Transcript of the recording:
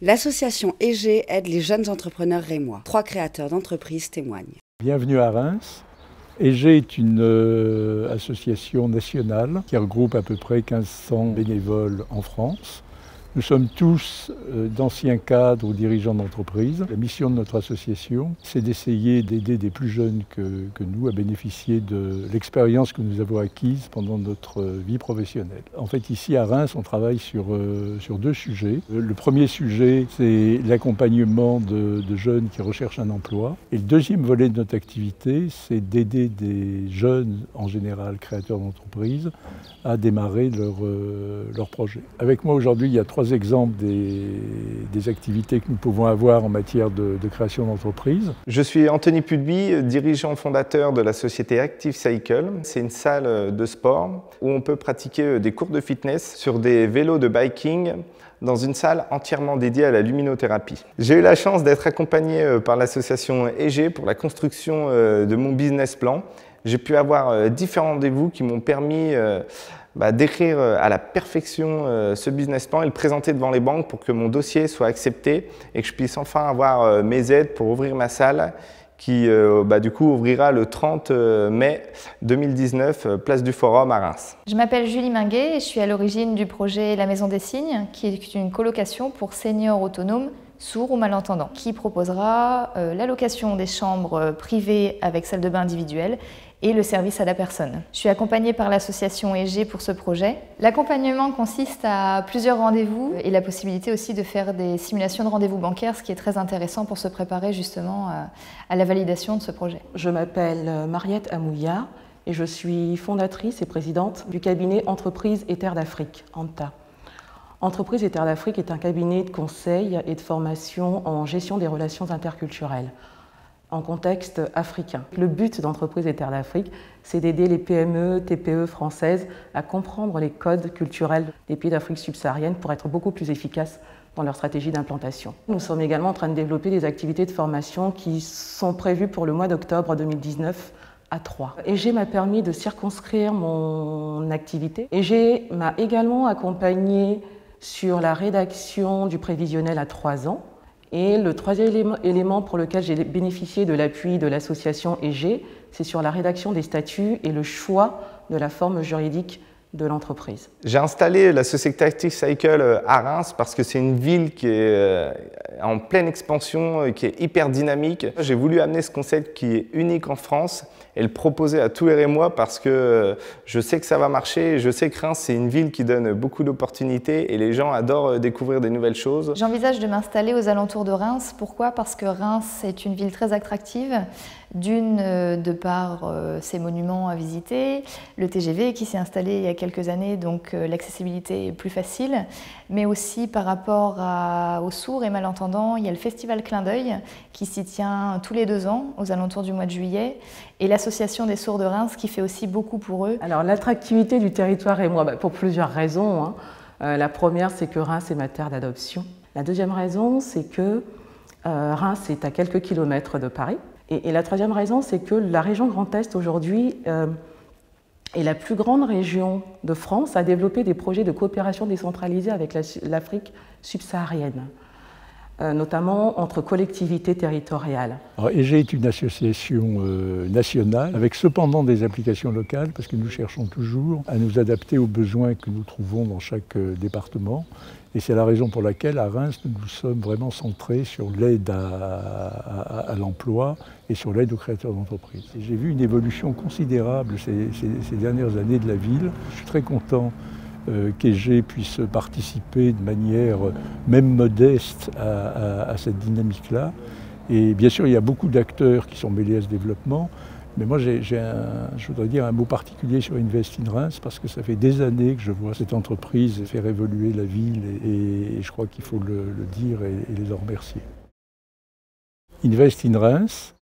L'association EG aide les jeunes entrepreneurs rémois. 3 créateurs d'entreprises témoignent. Bienvenue à Reims. EG est une association nationale qui regroupe à peu près 1500 bénévoles en France. Nous sommes tous d'anciens cadres ou dirigeants d'entreprise. La mission de notre association, c'est d'essayer d'aider des plus jeunes que nous à bénéficier de l'expérience que nous avons acquise pendant notre vie professionnelle. En fait, ici à Reims, on travaille sur 2 sujets. Le premier sujet, c'est l'accompagnement de jeunes qui recherchent un emploi. Et le deuxième volet de notre activité, c'est d'aider des jeunes, en général créateurs d'entreprise, à démarrer leur projet. Avec moi aujourd'hui, il y a 3 exemples des activités que nous pouvons avoir en matière de création d'entreprise. Je suis Anthony Pudeby, dirigeant fondateur de la société Active Cycle. C'est une salle de sport où on peut pratiquer des cours de fitness sur des vélos de biking dans une salle entièrement dédiée à la luminothérapie. J'ai eu la chance d'être accompagné par l'association EG pour la construction de mon business plan. J'ai pu avoir différents rendez-vous qui m'ont permis d'écrire à la perfection ce business plan et le présenter devant les banques pour que mon dossier soit accepté et que je puisse enfin avoir mes aides pour ouvrir ma salle qui du coup ouvrira le 30 mai 2019, place du Forum à Reims. Je m'appelle Julie Minguet et je suis à l'origine du projet La Maison des Signes, qui est une colocation pour seniors autonomes sourds ou malentendants, qui proposera l'allocation des chambres privées avec salle de bain individuelle et le service à la personne. Je suis accompagnée par l'association EG pour ce projet. L'accompagnement consiste à plusieurs rendez-vous et la possibilité aussi de faire des simulations de rendez-vous bancaires, ce qui est très intéressant pour se préparer justement à la validation de ce projet. Je m'appelle Mariette Amouya et je suis fondatrice et présidente du cabinet Entreprises et Terres d'Afrique, ANTA. Entreprises et Terres d'Afrique est un cabinet de conseil et de formation en gestion des relations interculturelles en contexte africain. Le but d'Entreprises et Terres d'Afrique, c'est d'aider les PME, TPE françaises à comprendre les codes culturels des pays d'Afrique subsaharienne pour être beaucoup plus efficaces dans leur stratégie d'implantation. Nous sommes également en train de développer des activités de formation qui sont prévues pour le mois d'octobre 2019 à Troyes. EG m'a permis de circonscrire mon activité. EG m'a également accompagnée sur la rédaction du prévisionnel à 3 ans. Et le troisième élément pour lequel j'ai bénéficié de l'appui de l'association EG, c'est sur la rédaction des statuts et le choix de la forme juridique de l'entreprise. J'ai installé la société Active Cycle à Reims parce que c'est une ville qui est en pleine expansion, qui est hyper dynamique. J'ai voulu amener ce concept qui est unique en France et le proposer à tous les Rémois parce que je sais que ça va marcher et je sais que Reims c'est une ville qui donne beaucoup d'opportunités et les gens adorent découvrir des nouvelles choses. J'envisage de m'installer aux alentours de Reims. Pourquoi? Parce que Reims est une ville très attractive, d'une de par ses monuments à visiter, le TGV qui s'est installé il y a quelques années, donc l'accessibilité est plus facile, mais aussi par rapport aux sourds et malentendants, il y a le festival Clin d'œil qui s'y tient tous les 2 ans aux alentours du mois de juillet et l'association des sourds de Reims qui fait aussi beaucoup pour eux. Alors l'attractivité du territoire est pour plusieurs raisons. La première, c'est que Reims est ma terre d'adoption. La deuxième raison, c'est que Reims est à quelques kilomètres de Paris. Et la troisième raison, c'est que la région Grand Est aujourd'hui est la plus grande région de France à développer des projets de coopération décentralisée avec l'Afrique subsaharienne, notamment entre collectivités territoriales. EG est une association nationale avec cependant des applications locales parce que nous cherchons toujours à nous adapter aux besoins que nous trouvons dans chaque département. Et c'est la raison pour laquelle à Reims, nous sommes vraiment centrés sur l'aide à l'emploi et sur l'aide aux créateurs d'entreprises. J'ai vu une évolution considérable ces dernières années de la ville. Je suis très content qu'EG puisse participer de manière même modeste à cette dynamique-là. Et bien sûr, il y a beaucoup d'acteurs qui sont mêlés à ce développement. Mais moi, je voudrais dire un mot particulier sur Invest in Reims parce que ça fait des années que je vois cette entreprise faire évoluer la ville et je crois qu'il faut le dire et les en remercier. Invest in Reims,